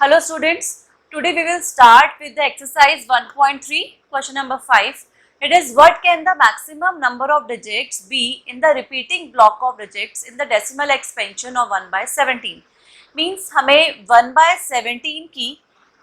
Hello students, today we will start with the exercise 1.3, question number 5. It is what can the maximum number of digits be in the repeating block of digits in the decimal expansion of 1/17. Means हमें 1/17 की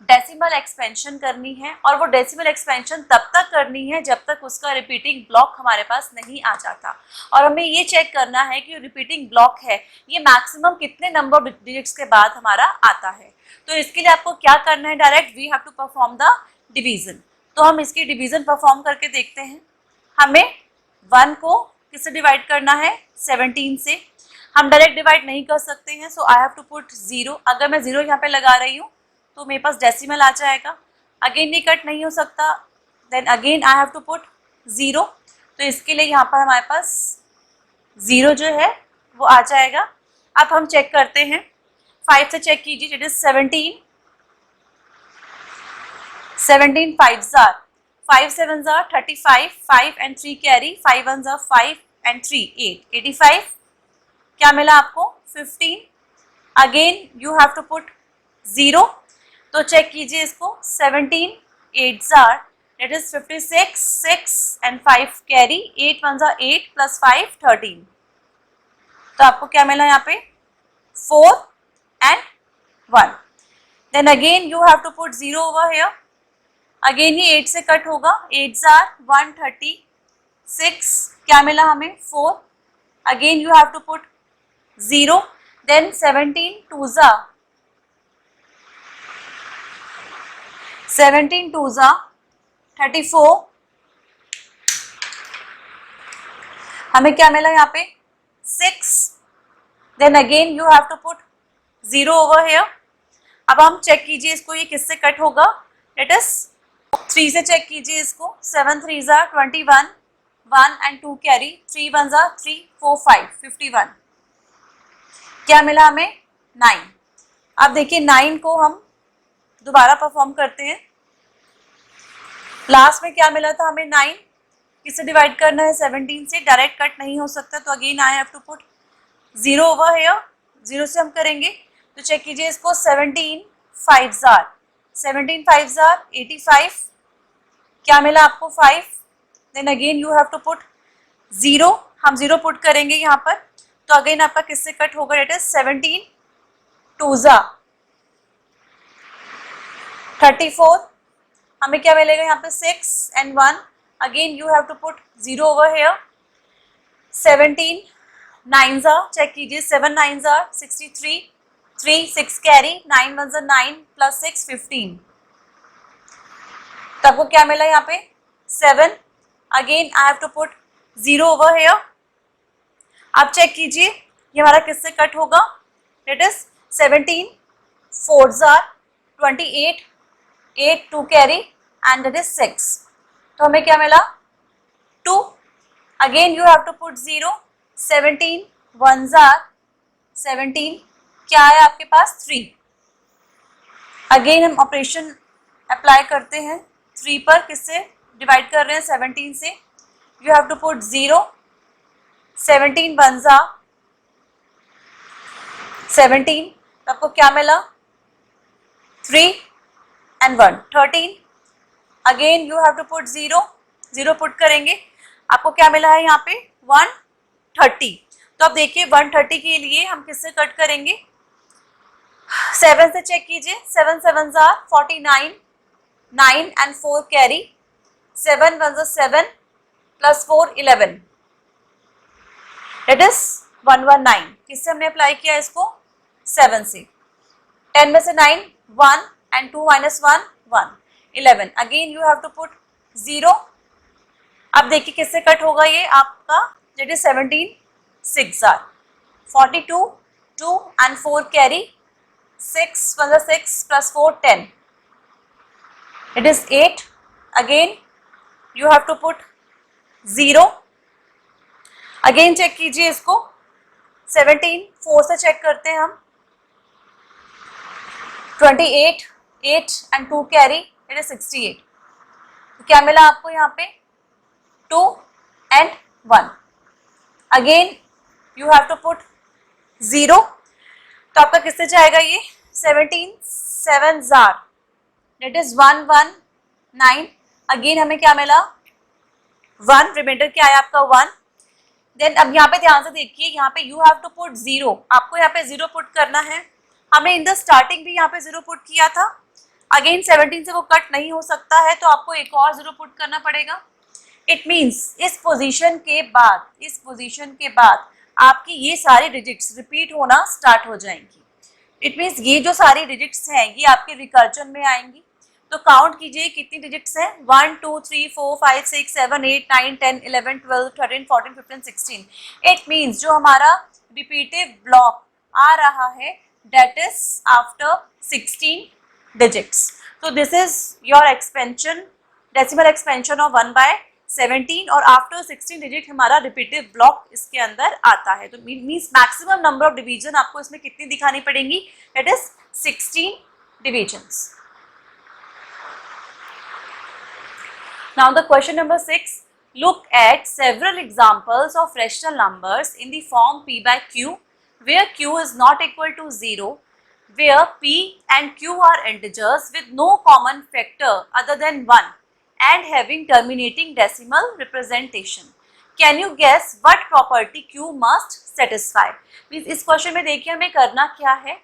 decimal expansion करनी है और वो decimal expansion तब तक करनी है जब तक उसका रिपीटिंग ब्लॉक हमारे पास नहीं आ जाता और हमें ये चेक करना है कि रिपीटिंग ब्लॉक है ये मैक्सिमम कितने नंबर ऑफ डिजिट्स के बाद हमारा आता है। तो इसके लिए आपको क्या करना है, direct we have to perform the division. तो हम इसकी डिवीजन परफॉर्म करके देखते हैं। हमें 1 को किससे डिवाइड करना है, 17 से। हम डायरेक्ट डिवाइड नहीं कर सकते हैं, सो आई हैव टू पुट 0। अगर मैं 0 यहाँ पे लगा रही हूँ तो मेरे पास डेसिमल आ जाएगा। अगेन ये कट नहीं हो सकता, then again I have to put 0। तो इसके लिए यहाँ पर हमारे पास 0 जो है वो आ जाएगा। अब हम चेक करते हैं, 5 से चेक कीजिए, it is 17 5s are 5 7s are 35, 5 and 3 carry, 5 1s are 5 and 3 8, 85। क्या मिला आपको, 15। Again you have to put 0। तो चेक कीजिए इसको, 17 8s are that is 56, 6 and 5 carry, 8 1s are 8 plus 5 13। तो आपको क्या मिला यहाँ पे, 4 and 1। Then again you have to put 0 over here। Again ये 8 से कट होगा, 8s are 136। क्या मिला हमें, 4। Again you have to put 0। Then 17 2s are 34। हमें क्या मिला यहाँ पे, 6। Then again you have to put 0 over here. अब हम चेक कीजिए इसको, ये किससे कट होगा, इट इज 3 से चेक कीजिए इसको, 7 3s are 21, 1 and 2 carry, 3 1s are 3 4 5 51। क्या मिला हमें, 9। अब देखिए 9 को हम दोबारा परफॉर्म करते हैं। लास्ट में क्या मिला था हमें, 9 किससे डिवाइड करना है, 17 से। डायरेक्ट कट नहीं हो सकता, तो again I have to put 0 over here. 0 से हम करेंगे तो चेक कीजिए इसको, 17 5s are 85। क्या मिला आपको, 5। Then again you have to put 0। हम 0 पुट करेंगे यहाँ पर, तो अगेन आपका किससे कट होगा, इट इज 17 2s are 34। हमें क्या मिलेगा यहाँ पे, 6 and 1। Again you have to put 0 over here. 17 9s are, check कीजिए, 7 9s are 63, 3 6 carry, 9 1s are 9 plus 6 15। तो आपको क्या मिला यहाँ पे, 7। Again I have to put 0 over here. आप चेक कीजिए ये हमारा किससे कट होगा, it is 17 4s are 28, 8 2 carry and it is 6। तो हमें क्या मिला, 2। Again you have to put 0। 17 1s are 17। क्या है आपके पास, 3। अगेन हम ऑपरेशन अप्लाई करते हैं 3 पर, किससे डिवाइड कर रहे हैं, 17 से। You have to put 0। 17 1s are 17। तो आपको क्या मिला, 3 and 1 13। Again you have to put 0। 0 put करेंगे, आपको क्या मिला है यहाँ पे, 130। तो अब देखिए 130 के लिए हम किससे कट करेंगे, 7 से चेक कीजिए, 7 7s are 49, 9 and 4 carry, 7 1s are 7 plus 4 11। It is 119। किससे हमने अप्लाई किया इसको, 7 से। 10 में से 9 1 and 2 minus 1 1 11। Again you have to put 0। अब देखिए किससे कट होगा ये आपका, it is 17 6s are 42, 2 and 4 carry, 6 1s are 6 plus 4 10। It is 8। Again you have to put 0। Again check कीजिए इसको, 17 4 से चेक करते हैं हम, 28 8 and 2 carry, it is 68। तो क्या मिला आपको यहाँ पे, 2 and 1। Again you have to put 0। तो आपका किससे जाएगा ये, 17 7 जार दैट इज 119. अगेन हमें क्या मिला 1, रिमाइंडर क्या है आपका 1. देन अब यहाँ पे ध्यान से देखिए, यहाँ पे यू हैव टू पुट 0, आपको यहाँ पे 0 पुट करना है. हमने इन द स्टार्टिंग भी यहाँ पे 0 पुट किया था. अगेन 17 से वो कट नहीं हो सकता है तो आपको एक और 0 पुट करना पड़ेगा. इट मीन्स इस पोजीशन के बाद आपकी ये सारी डिजिट्स रिपीट होना स्टार्ट हो जाएंगी. इट मीन्स ये जो सारी डिजिट्स हैं ये आपके रिकर्जन में आएंगी. तो काउंट कीजिए कितनी डिजिट्स हैं. 1 2 3 4 5 6 7 8 9 10 11 12 13 14 15 16. इट मीन्स जो हमारा रिपीटिव ब्लॉक आ रहा है that is after 16 digits. So this is your expansion, decimal expansion of 1/17 और after 16 digit हमारा repeative block इसके अंदर आता है. तो means maximum number of division आपको इसमें कितनी दिखानी पड़ेंगी, that is 16 divisions. Now the question number 6, look at several examples of rational numbers in the form p by q where q is not equal to 0, where p and q are integers with no common factor other than 1 and having terminating decimal representation. Can you guess what property q must satisfy? Means इस question में देखिए हमें करना क्या है,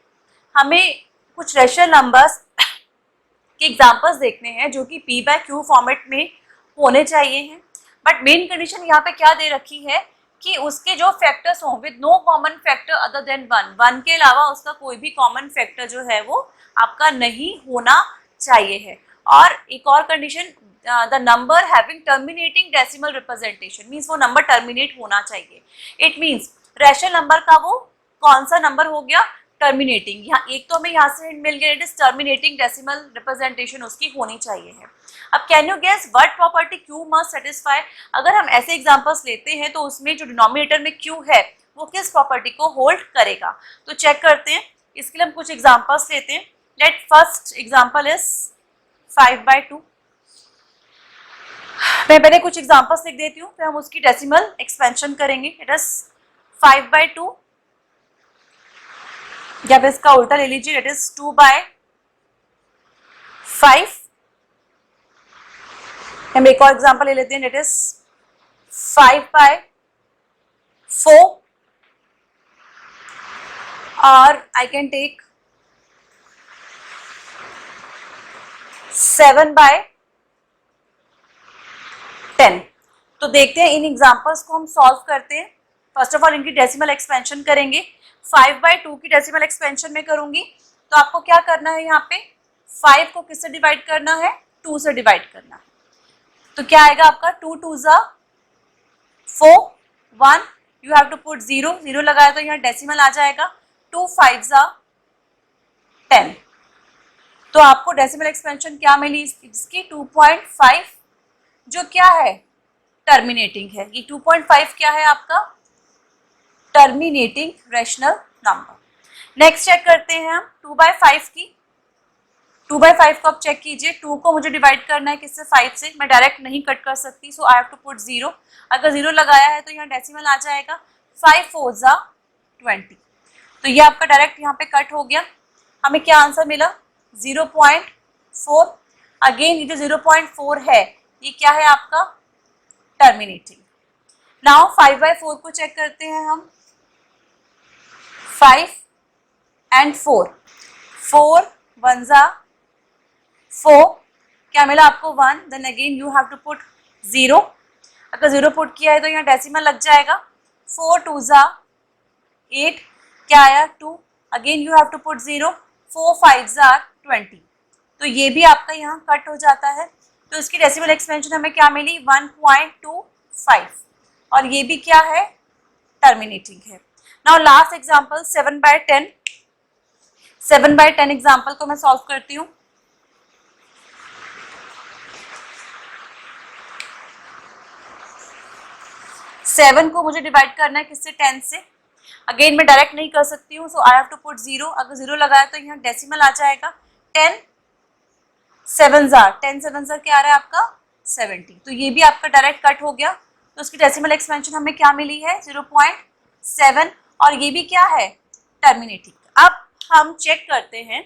हमें कुछ rational numbers के एग्जांपल्स देखने हैं जो कि p by q फॉर्मेट में होने चाहिए हैं. बट मेन कंडीशन यहाँ पे क्या दे रखी है कि उसके जो फैक्टर्स हों with no common factor other than 1 के अलावा उसका कोई भी कॉमन फैक्टर जो है वो आपका नहीं होना चाहिए है. और एक और condition, the number having terminating decimal representation, means वो नंबर टर्मिनेट होना चाहिए. इट मीन्स रैशनल नंबर का वो कौन सा नंबर हो गया, टर्मिनेटिंग. यहाँ एक तो हमें यहाँ से हिंट मिल गया, it is terminating decimal representation उसकी होनी चाहिए है. अब can you guess what property q must satisfy. अगर हम ऐसे एग्जांपल्स लेते हैं तो उसमें जो डिनोमिनेटर में q है वो किस प्रॉपर्टी को होल्ड करेगा. तो चेक करते हैं, इसके लिए हम कुछ एग्जांपल्स लेते हैं. Let first example is 5/2. मैं पहले कुछ एग्जांपल्स लिख देती हूँ फिर हम उसकी डेसिमल एक्सपेंशन करेंगे. इट इज 5/2 या फिर इसका उल्टा ले लीजिए, इट इज 2/5. हम एक और एग्जांपल ले लेते हैं, इट इज 5/4 और आई कैन टेक 7/10. तो देखते हैं इन एग्जांपल्स को हम सॉल्व करते हैं. फर्स्ट ऑफ ऑल इनकी डेसिमल एक्सपेंशन करेंगे. 5/2 की डेसिमल एक्सपेंशन में करूंगी तो आपको क्या करना है, यहाँ पे 5 को किससे डिवाइड करना है, 2 से डिवाइड करना है. तो क्या आएगा आपका 2 2s 4 1, you have to put 0 लगाया तो यहाँ डेसिमल आ जाएगा. 2 5s 10. तो आपको डेसिमल एक्सपेंशन क्या मिली इसकी 2.5 जो क्या है टर्मिनेटिंग है. ये 2.5 क्या है आपका terminating rational number. Next check करते हैं हम 2/5 की. 2/5 को आप चेक कीजिए, 2 को मुझे डिवाइड करना है किससे, 5 से. मैं डायरेक्ट नहीं कट कर सकती, सो आई हैव टू पुट 0. अगर 0 लगाया है तो यहाँ डेसिमल आ जाएगा. 5 4s 20. तो ये आपका डायरेक्ट यहाँ पे कट हो गया. हमें क्या आंसर मिला 0.4. अगेन ये जो 0.4 है ये क्या है आपका टर्मिनेटिंग. नाउ 5/4 को चेक करते हैं हम. 5 and 4, 4 1s 4. क्या मिला आपको 1. Then again you have to put 0. अगर 0 पुट किया है तो यहाँ डेसिमल लग जाएगा. 4 2s 8. क्या आया 2. Again you have to put 0. 4 5s 20. तो ये भी आपका यहाँ कट हो जाता है. तो इसकी डेसिमल एक्सपेंशन हमें क्या मिली 1.25 और ये भी क्या है टर्मिनेटिंग है. Now last example 7/10. 7/10 एग्जांपल को मैं सॉल्व करती हूँ. 7 को मुझे डिवाइड करना है किससे 10 से. अगेन मैं डायरेक्ट नहीं कर सकती हूँ, सो आई हैव टू पुट 0. अगर 0 लगाया तो यहाँ डेसिमल आ जाएगा. 10 7s क्या आ रहा है आपका 70. तो ये भी आपका डायरेक्ट कट हो गया. तो उसकी डेसिमल एक्सपेंशन हमें क्या मिली है 0.7 और ये भी क्या है टर्मिनेटिंग. अब हम चेक करते हैं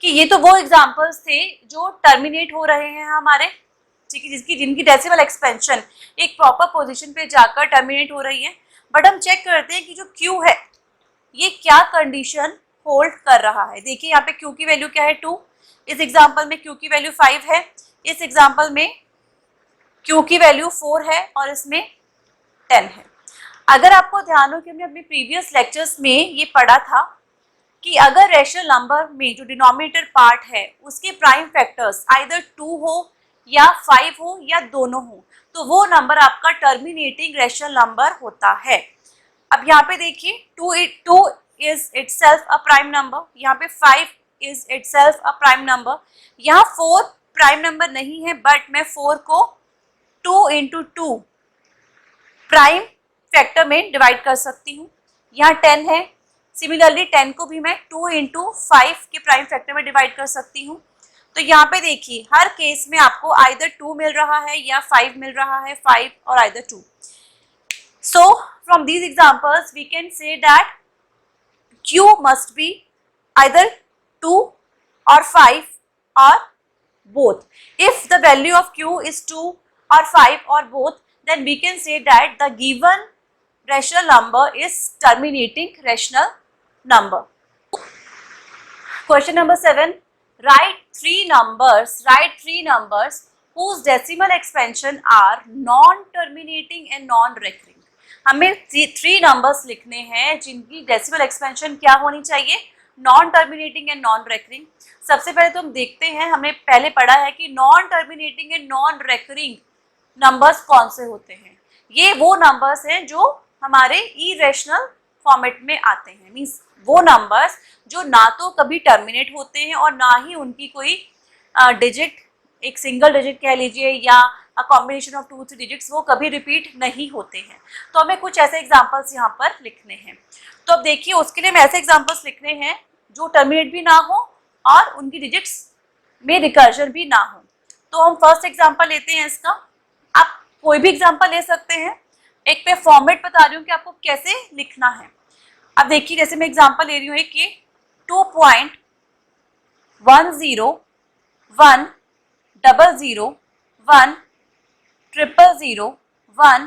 कि ये तो वो एग्जांपल्स थे जो टर्मिनेट हो रहे हैं हमारे, ठीक है, जिनकी डेसिमल एक्सपेंशन एक प्रॉपर पोजीशन पे जाकर टर्मिनेट हो रही है। बट हम चेक करते हैं कि जो Q है ये क्या कंडीशन होल्ड कर रहा है। देखिए यहाँ पे Q की वैल्यू क्या है 2, इस एग्जाम्पल में Q की वैल्यू 5 है, इस एग्जाम्पल में Q की वैल्यू 4 है और इसमें 10 है। अगर आपको ध्यान हो कि हमने अपने प्रीवियस लेक्चर्स में ये पढ़ा था कि अगर रैशनल नंबर में जो डिनोमिनेटर पार्ट है उसके प्राइम फैक्टर्स आइदर 2 हो या 5 हो या दोनों हो, तो वो नंबर आपका टर्मिनेटिंग रैशनल नंबर होता है। अब यहाँ पे देखिए 2 is itself a prime number, यहाँ पे 5 is itself a prime number, यहाँ 4 प्राइम नंबर नहीं है बट मैं 4 को 2 into 2 प्राइम फैक्टर में डिवाइड कर सकती हूँ। यहाँ 10 है, सिमिलरली 10 को भी मैं 2 into 5 के प्राइम फैक्टर में डिवाइड कर सकती हूँ। तो यहाँ पे देखिए हर केस में आपको आइदर 2 मिल रहा है या 5 मिल रहा है, 5 और either 2। So from these examples we can say that Q must be either 2 or 5 or both. If the value of Q is 2 or 5 or both, then we can say that the given rational number is terminating rational number. Question number 7. Write three numbers whose decimal expansion are non-terminating and non-recurring. हमें 3 numbers लिखने हैं जिनकी decimal expansion क्या होनी चाहिए, non terminating and non recurring. सबसे पहले तो हम देखते हैं, हमने पहले पढ़ा है कि non terminating and non recurring numbers कौन से होते हैं। ये वो नंबर्स हैं जो हमारे इरेशनल फॉर्मेट में आते हैं, मीन्स वो नंबर्स जो ना तो कभी टर्मिनेट होते हैं और ना ही उनकी कोई डिजिट, एक सिंगल डिजिट कह लीजिए या कॉम्बिनेशन ऑफ 2-3 डिजिट्स, वो कभी रिपीट नहीं होते हैं। तो हमें कुछ ऐसे एग्जांपल्स यहाँ पर लिखने हैं। तो अब देखिए उसके लिए हमें ऐसे एग्जांपल्स लिखने हैं जो टर्मिनेट भी ना हो और उनकी डिजिट्स में रिकर्जन भी ना हो। तो हम फर्स्ट एग्जांपल लेते हैं इसका। आप कोई भी एग्जांपल ले सकते हैं, एक पे फॉर्मेट बता रही हूँ कि आपको कैसे लिखना है। अब देखिए जैसे मैं एग्जांपल ले रही हूँ कि 2.1010001 00001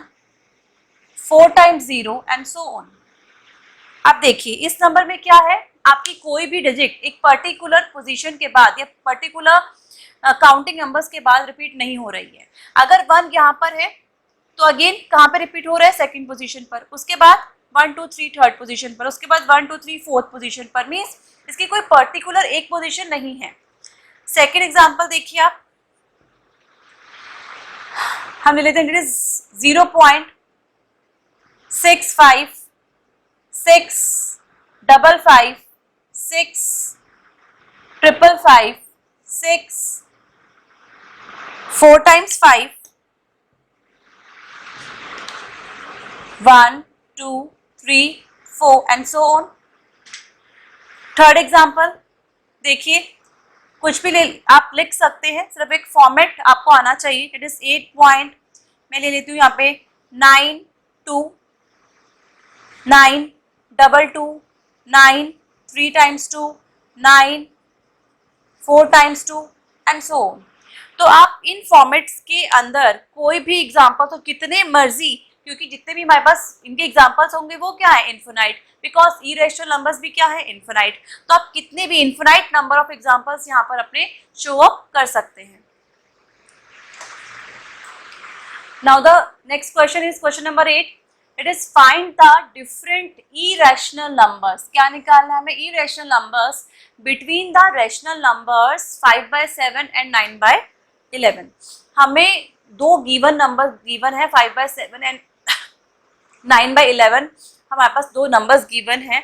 4 times 0 and so on। अब देखिए इस नंबर में क्या है, आपकी कोई भी डिजिट एक पर्टिकुलर पोजीशन के बाद या पर्टिकुलर काउंटिंग नंबर्स के बाद रिपीट नहीं हो रही है। अगर 1 यहाँ पर है तो अगेन कहाँ पे रिपीट हो रहा है, सेकंड पोजीशन पर, उसके बाद 1 2 3 थर्ड पोजीशन पर, उसके बाद 1 2 3 फोर्थ पोजीशन पर, मीन्स इसकी कोई पर्टिकुलर एक पोजीशन नहीं है। सेकंड एग्जांपल देखिए आप, हम ले लेते हैं 0.65665565556 4 times 5 1 2 3 4 and so on। Third example देखिए, कुछ भी आप लिख सकते हैं, सिर्फ एक फॉर्मेट आपको आना चाहिए। इट इज 8 पॉइंट, मैं ले लेती हूँ यहाँ पे 9 2 9 2 2 9 3 times 2 9 4 times 2 and so on. तो आप इन फॉर्मेट्स के अंदर कोई भी एग्जाम्पल तो कितने मर्जी, क्योंकि जितने भी हमारे पास इनके एग्जाम्पल्स होंगे वो क्या है, इन्फिनाइट, बिकॉज इरेशनल नंबर्स भी क्या है, इन्फिनाइट। तो आप कितने भी इन्फिनाइट नंबर ऑफ एग्जाम्पल्स यहाँ पर अपने शो अप कर सकते हैं। Now the next question is question number 8। It is find the different irrational numbers. क्या निकालना है हमें, irrational numbers between the rational numbers 5/7 and 9/11। हमें दो गिवन नंबर गिवन है, 5/7 एंड 9/11। हमारे पास दो नंबर्स गिवन हैं,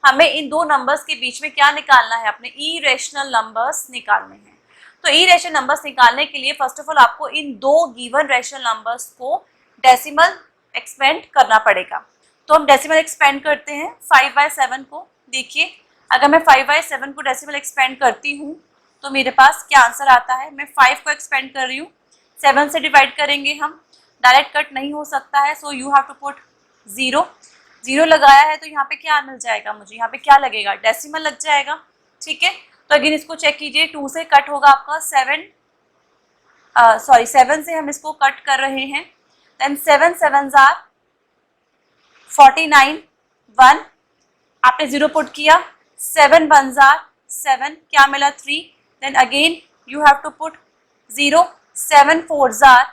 हमें इन दो नंबर्स के बीच में क्या निकालना है, अपने इरेशनल नंबर्स निकालने हैं। तो इरेशनल नंबर्स निकालने के लिए फर्स्ट ऑफ ऑल आपको इन दो गिवन रैशनल नंबर्स को डेसिमल एक्सपेंड करना पड़ेगा। तो हम डेसिमल एक्सपेंड करते हैं 5/7 को। देखिए अगर मैं 5/7 को डेसिमल एक्सपेंड करती हूँ तो मेरे पास क्या आंसर आता है। मैं 5 को एक्सपेंड कर रही हूँ, 7 से डिवाइड करेंगे हम, डायरेक्ट कट नहीं हो सकता है, so you have to put 0। 0 लगाया है तो यहाँ पे क्या मिल जाएगा मुझे, यहाँ पे क्या लगेगा, डेसिमल लग जाएगा। ठीक है, तो अगेन इसको चेक कीजिए, 2 से कट होगा आपका 7, 7 से हम इसको कट कर रहे हैं। देन 7 7s आर 49, 1 आपने 0 पुट किया, 7 1s आर 7, क्या मिला 3, then again you have to put 0, 7 4s are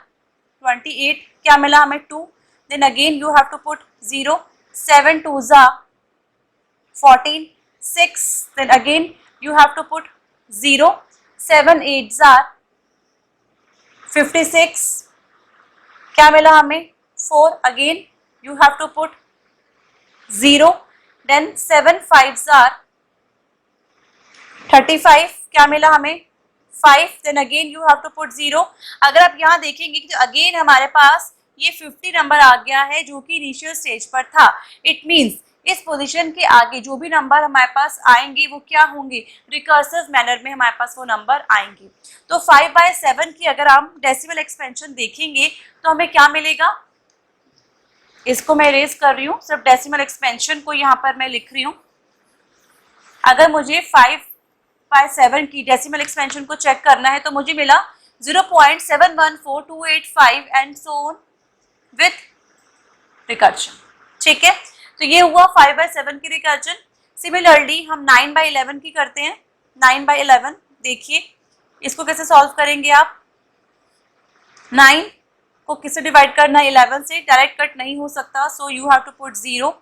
28, क्या मिला हमें 2, then again you have to put 0, 7 2s are 14, 6, then again you have to put 0, 7 8s are 56, क्या मिला हमें 4, again you have to put 0, then 7 5s are 35, क्या मिला हमें 5, then again you have to put 0। अगर आप यहाँ देखेंगे तो अगेन हमारे पास ये 50 नंबर आ गया है जो कि इनिशियल स्टेज पर था। इट मीन्स इस पोजीशन के आगे जो भी नंबर हमारे पास आएंगे वो क्या होंगे, रिकर्सिव मैनर में हमारे पास वो नंबर आएंगे। तो 5/7 की अगर हम डेसिमल एक्सपेंशन देखेंगे तो हमें क्या मिलेगा, इसको मैं इरेज कर रही हूँ, सिर्फ डेसिमल एक्सपेंशन को यहाँ पर मैं लिख रही हूँ। अगर मुझे 5/7 की डेसिमल एक्सपेंशन को चेक करना है तो मुझे मिला 0.714285 and so on with recursion. ठीक है, तो ये हुआ 5/7 की रिकर्जन। सिमिलरली हम 9/11 की करते हैं। 9/11 देखिए इसको कैसे सॉल्व करेंगे आप, 9 को किससे डिवाइड करना है, 11 से, डायरेक्ट कट नहीं हो सकता, so you have to put 0,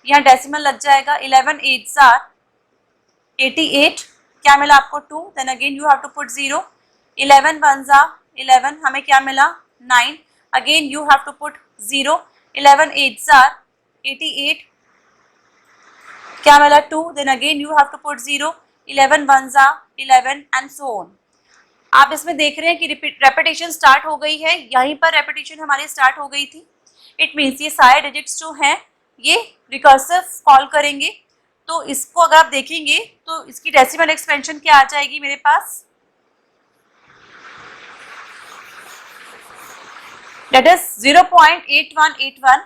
यहाँ डेसिमल लग जाएगा, 11 8s आर 88, क्या मिला आपको 2, then again you have to put 0, 11 1s are 11, हमें क्या मिला 9, again you have to put 0, 11 8s are 88, क्या मिला 2, then again you have to put 0, 11 1s are 11 and so on. आप इसमें देख रहे हैं कि रेपिटेशन स्टार्ट हो गई है, यहीं पर रेपिटेशन हमारी स्टार्ट हो गई थी। इट मीन्स ये सारे डिजिट्स जो हैं ये रिकर्सिव कॉल करेंगे। तो इसको अगर आप देखेंगे तो इसकी डेसिमल एक्सपेंशन क्या आ जाएगी मेरे पास, दैट इज 0.8181,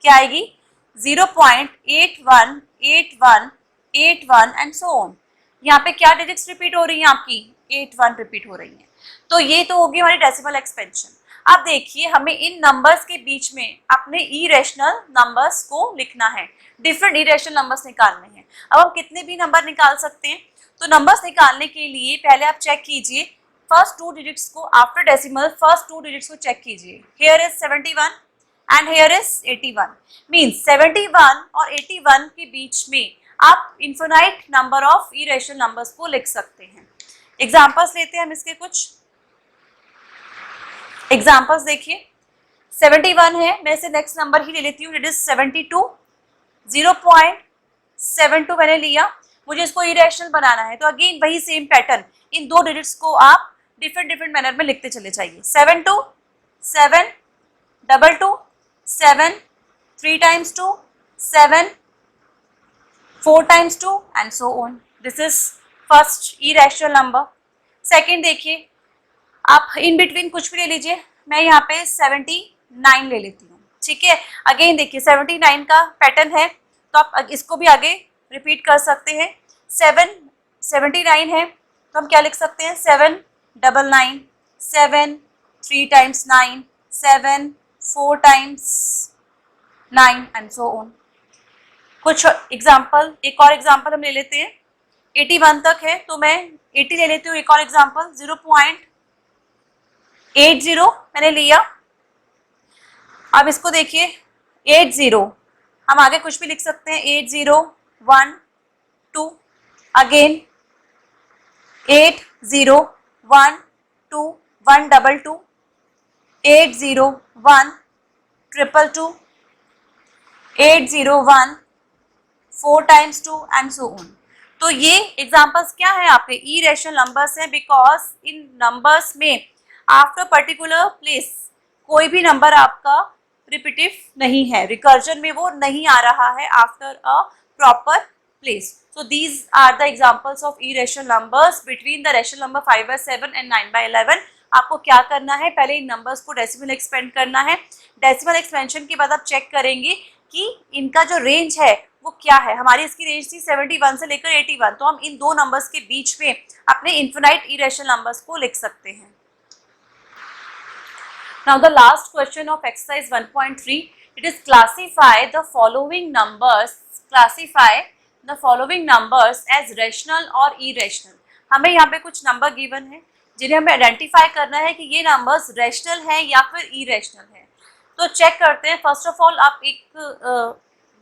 क्या आएगी 0.818181 एंड सो ऑन। यहाँ पे क्या डिजिट्स रिपीट हो रही हैं आपकी, 81 रिपीट हो रही हैं। तो ये तो होगी हमारी डेसिमल एक्सपेंशन। अब देखिए हमें इन नंबर्स के बीच में अपने इरेशनल नंबर्स को लिखना है, डिफरेंट इरेशनल नंबर्स निकालने हैं। अब हम कितने भी नंबर निकाल सकते हैं, तो नंबर्स निकालने के लिए पहले आप चेक कीजिए फर्स्ट 2 डिजिट्स को, आफ्टर डेसिमल फर्स्ट 2 डिजिट्स को चेक कीजिए। Here is 71 and here is 81, means 71 और 81 के बीच में आप infinite number of irrational numbers को लिख सकते हैं। एग्जाम्पल्स लेते हैं हम इसके कुछ एग्जाम्पल्स। देखिए 71 है, मैं इसे नेक्स्ट नंबर ही ले लेती हूँ, इट इज 72, 0.72 मैंने लिया, मुझे इसको इरेशनल बनाना है। तो अगेन वही सेम पैटर्न, इन 2 डिजिट्स को आप डिफरेंट मैनर में लिखते चले जाइए। 7 2 7 2 2 7 3 times 2 7 4 times 2 and so on. This is first irrational number. Second देखिए आप इन बिटवीन कुछ भी ले लीजिए, मैं यहाँ पे 79 ले लेती हूँ। ठीक है, अगेन देखिए 79 का पैटर्न है तो आप इसको भी आगे रिपीट कर सकते हैं। 79 है तो हम क्या लिख सकते हैं, 7 9 7 3 times 9 7 4 times 9 and so on. कुछ एग्जाम्पल, एक और एग्जाम्पल हम ले लेते हैं। 81 तक है तो मैं 80 ले लेती हूँ। एक और एग्जाम्पल 0.80 मैंने लिया। अब इसको देखिए 80, हम आगे कुछ भी लिख सकते हैं, 80 1 2, again 80 1 2 1 2 2, 80 1 2 2 80 1 4 times 2 and so on. तो ये एग्जाम्पल्स क्या है आपके, इरेशनल नंबर्स हैं, बिकॉज इन नंबर्स में आफ्टर पर्टिकुलर प्लेस कोई भी नंबर आपका रिपीटिव नहीं है, रिकर्जन में वो नहीं आ रहा है after a proper place. So these are the examples of irrational numbers between the rational number 5/7 and 9/11। आपको क्या करना है, पहले इन नंबर्स को डेसिमल एक्सपेंड करना है। डेसिमल एक्सपेंशन के बाद आप चेक करेंगे कि इनका जो रेंज है वो क्या है। हमारी इसकी रेंज थी 71 से लेकर 81, तो हम इन दो नंबर्स के बीच में अपने इनफिनाइट इरेशनल नंबर्स को लिख सकते हैं। Now the last question of exercise 1.3, it is classify the following numbers as rational और irrational। हमें यहाँ पे कुछ नंबर गिवन है जिन्हें हमें आइडेंटिफाई करना है कि ये नंबर्स रैशनल हैं या फिर इरेशनल हैं। तो चेक करते हैं। फर्स्ट ऑफ ऑल आप एक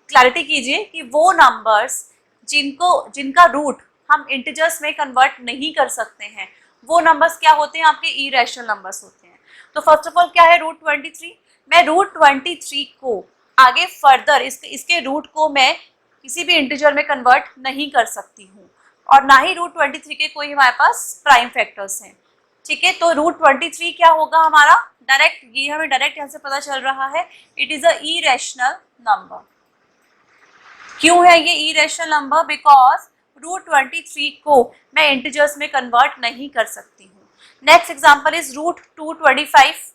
क्लैरिटी कीजिए कि वो नंबर्स जिनका रूट हम इंटीजर्स में कन्वर्ट नहीं कर सकते हैं, वो नंबर्स क्या होते हैं, आपके इरेशनल नंबर्स होते हैं। तो फर्स्ट ऑफ ऑल क्या है रूट 23। मैं रूट 23 को आगे फर्दर इसके रूट को मैं किसी भी इंटीजर में कन्वर्ट नहीं कर सकती हूँ, और ना ही रूट 23 के कोई हमारे पास प्राइम फैक्टर्स हैं। ठीक है, तो रूट 23 क्या होगा हमारा, डायरेक्ट, ये हमें डायरेक्ट यहाँ से पता चल रहा है, it is a irrational number. क्यों है ये इरेशनल नंबर? बिकॉज रूट 23 को मैं इंटीजर्स में कन्वर्ट नहीं कर सकती हूँ। Next example is root 225।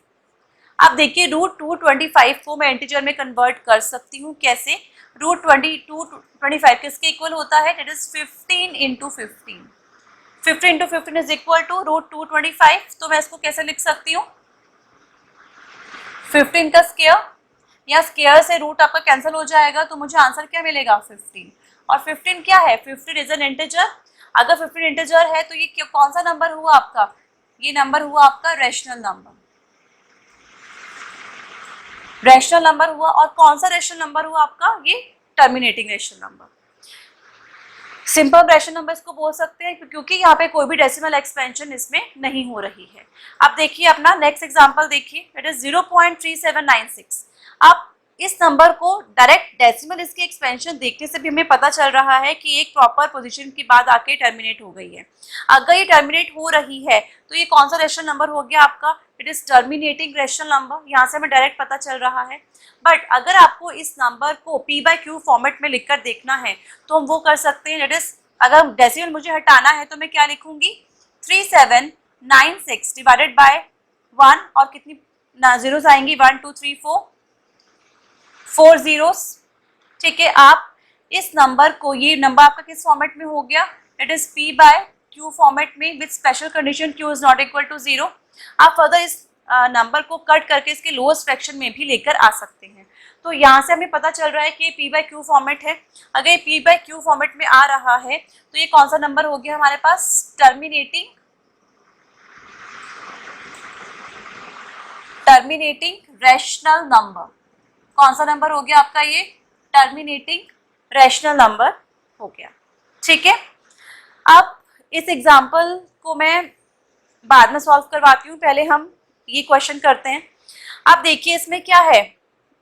आप देखिए रूट 225 को मैं इंटीजर में कन्वर्ट कर सकती हूँ। कैसे? रूट 25 किसके इक्वल होता है? It is 15 into 15। 15 into 15 is equal to root 225। तो मैं इसको कैसे लिख सकती हूँ? 15 का स्क्वायर, या स्क्वायर से रूट आपका कैंसिल हो जाएगा, तो मुझे आंसर क्या मिलेगा? 15। और 15 क्या है? 15 इज एन इंटीजर। अगर 15 इंटीजर है तो ये कौन सा नंबर हुआ आपका? ये नंबर हुआ आपका रैशनल नंबर। रैशनल नंबर हुआ। और कौन सा रैशनल नंबर हुआ आपका? ये terminating rational number. Simple rational number इसको बोल सकते हैं क्योंकि यहाँ पे कोई भी डेसिमल एक्सपेंशन इसमें नहीं हो रही है। अब देखिए अपना नेक्स्ट एग्जांपल देखिए, इट इज 0.3796। आप इस नंबर को डायरेक्ट डेसिमल इसके एक्सपेंशन देखने से भी हमें पता चल रहा है कि एक प्रॉपर पोजीशन के बाद आके टर्मिनेट हो गई है। अगर ये टर्मिनेट हो रही है तो ये कौन सा रैशनल नंबर हो गया आपका? It is terminating rational number. यहाँ से हमें डायरेक्ट पता चल रहा है। बट अगर आपको इस नंबर को p/q फॉर्मेट में लिखकर देखना है तो हम वो कर सकते हैं। इट इज, अगर डेसिमल मुझे हटाना है तो मैं क्या लिखूंगी? 3796 डिवाइडेड बाय 1, और कितनी जीरोस आएंगी? 1 2 3 4 जीरोस। ठीक है, आप इस नंबर को, ये नंबर आपका किस फॉर्मेट में हो गया? इट इज p/q फॉर्मेट में with special condition q is not equal to 0। आप फर्दर इस नंबर को कट करके इसके लोएस्ट फ्रैक्शन में भी लेकर आ सकते हैं। तो यहाँ से हमें पता चल रहा है कि p/q फॉर्मेट है। अगर ये p/q फॉर्मेट में आ रहा है तो ये कौन सा नंबर हो गया हमारे पास? Terminating rational number. कौन सा नंबर हो गया आपका? ये टर्मिनेटिंग रैशनल नंबर हो गया। ठीक है, अब इस एग्जांपल को मैं बाद में सॉल्व करवाती हूँ, पहले हम ये क्वेश्चन करते हैं। आप देखिए इसमें क्या है,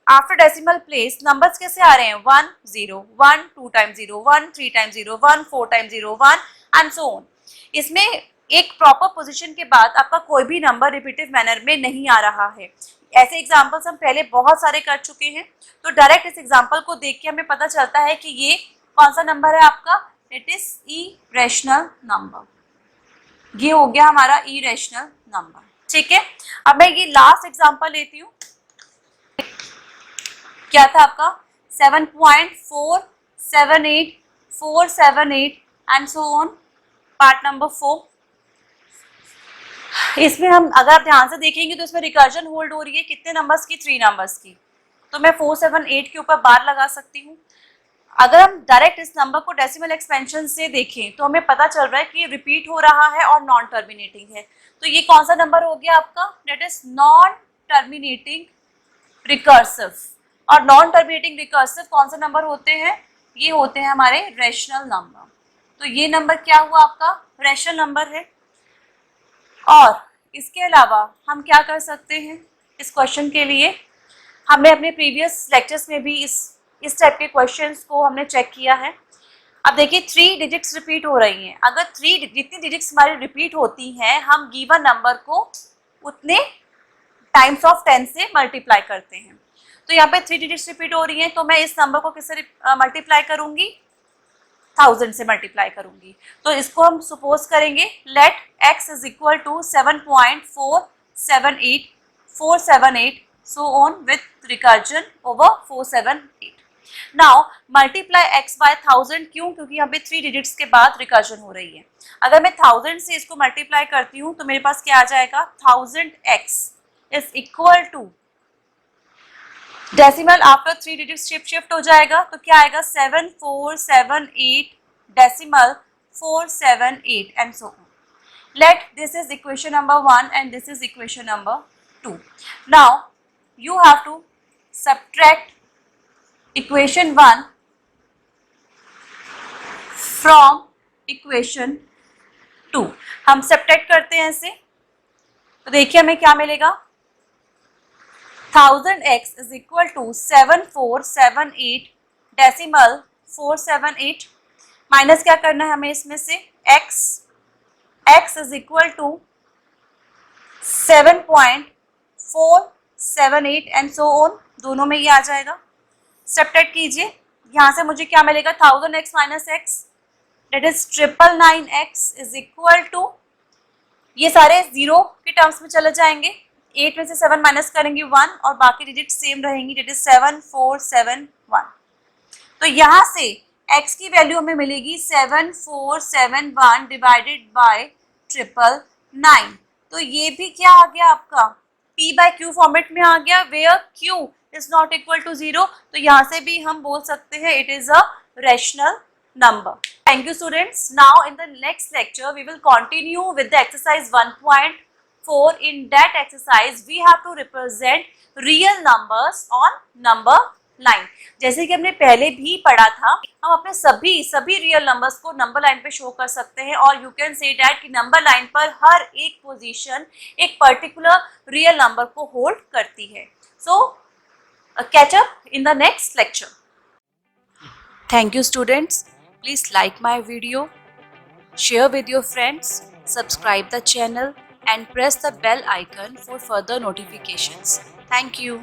आफ्टर डेसिमल प्लेस नंबर्स कैसे आ रहे हैं? 1 0 1 2 time 0 1 3 time 0 1 4 time 0 1 and so on. इसमें एक प्रॉपर पोजीशन के बाद आपका कोई भी नंबर रिपीटिव मैनर में नहीं आ रहा है। ऐसे एग्जाम्पल्स हम पहले बहुत सारे कर चुके हैं, तो डायरेक्ट इस एग्जाम्पल को देख के हमें पता चलता है कि ये कौन सा नंबर है आपका? It is irrational number. ये हो गया हमारा इरेशनल नंबर। ठीक है, अब मैं ये लास्ट एग्जाम्पल लेती हूँ। क्या था आपका? 7.478 478 and so on, part number 4। इसमें हम अगर आप ध्यान से देखेंगे तो इसमें रिकर्जन होल्ड हो रही है कितने नंबर्स की? 3 नंबर्स की। तो मैं 478 के ऊपर बार लगा सकती हूँ। अगर हम डायरेक्ट इस नंबर को डेसिमल एक्सपेंशन से देखें तो हमें पता चल रहा है कि ये रिपीट हो रहा है और नॉन टर्मिनेटिंग है। तो ये कौन सा नंबर हो गया आपका? That is non terminating recursive. और नॉन टर्मिनेटिंग रिकर्सिव कौन से नंबर होते हैं? ये होते हैं हमारे रैशनल नंबर। तो ये नंबर क्या हुआ आपका? रैशनल नंबर है। और इसके अलावा हम क्या कर सकते हैं इस क्वेश्चन के लिए? हमने अपने प्रीवियस लेक्चर्स में भी इस टाइप के क्वेश्चंस को हमने चेक किया है। अब देखिए 3 डिजिट्स रिपीट हो रही हैं। अगर जितनी डिजिट्स हमारी रिपीट होती हैं, हम गिवन नंबर को उतने टाइम्स ऑफ 10 से मल्टीप्लाई करते हैं। तो यहाँ पे 3 डिजिट्स रिपीट हो रही हैं, तो मैं इस नंबर को किससे मल्टीप्लाई करूंगी? 1000 से मल्टीप्लाई करूंगी। तो इसको हम सपोज करेंगे, let x is equal to 7.478 478 so on with recursion over 478। Now multiply x by 1000, क्यों? क्योंकि यहाँ पे 3 डिजिट्स के बाद रिकर्जन हो रही है। अगर मैं 1000 से इसको मल्टीप्लाई करती हूँ तो मेरे पास क्या आ जाएगा, 1000x is equal to decimal after 3 digit shift हो जाएगा, तो क्या आएगा 7478 decimal 478 and so on. Let this is equation number 1 and this is equation number 2. Now you have to subtract equation 1 from equation 2. हम subtract करते हैं इसे, तो देखिए हमें क्या मिलेगा, 1000x is equal to 7478 decimal 478 minus क्या करना है हमें इसमें से x is equal to 7.478 and so on, दोनों में ये आ जाएगा। सब्ट्रैक्ट कीजिए, यहाँ से मुझे क्या मिलेगा, 1000x minus x that is 999x is equal to, ये सारे जीरो के टर्म्स में चले जाएंगे, 8 में से 7 माइनस करेंगे 1 और बाकी डिजिट सेम रहेंगी, डेट इज 7471। तो यहाँ से x की वैल्यू हमें मिलेगी 7471 डिवाइडेड बाय 999। तो ये भी क्या आ गया आपका p बाय q फॉर्मेट में आ गया, where q is not equal to 0। तो यहाँ से भी हम बोल सकते हैं it is a rational number. Thank you students. Now in the next lecture we will continue with the exercise 1.4. In that exercise we have to represent real numbers on number line. जैसे कि हमने पहले भी पढ़ा था, हम अपने सभी रियल नंबर्स को नंबर लाइन पे शो कर सकते हैं और यू कैन से डैट कि नंबर लाइन पर हर एक पोजीशन एक पर्टिकुलर रियल नंबर को होल्ड करती है। सो catch up in the next lecture. Thank you students. Please like my video, share with your friends, subscribe the channel and press the bell icon for further notifications. Thank you.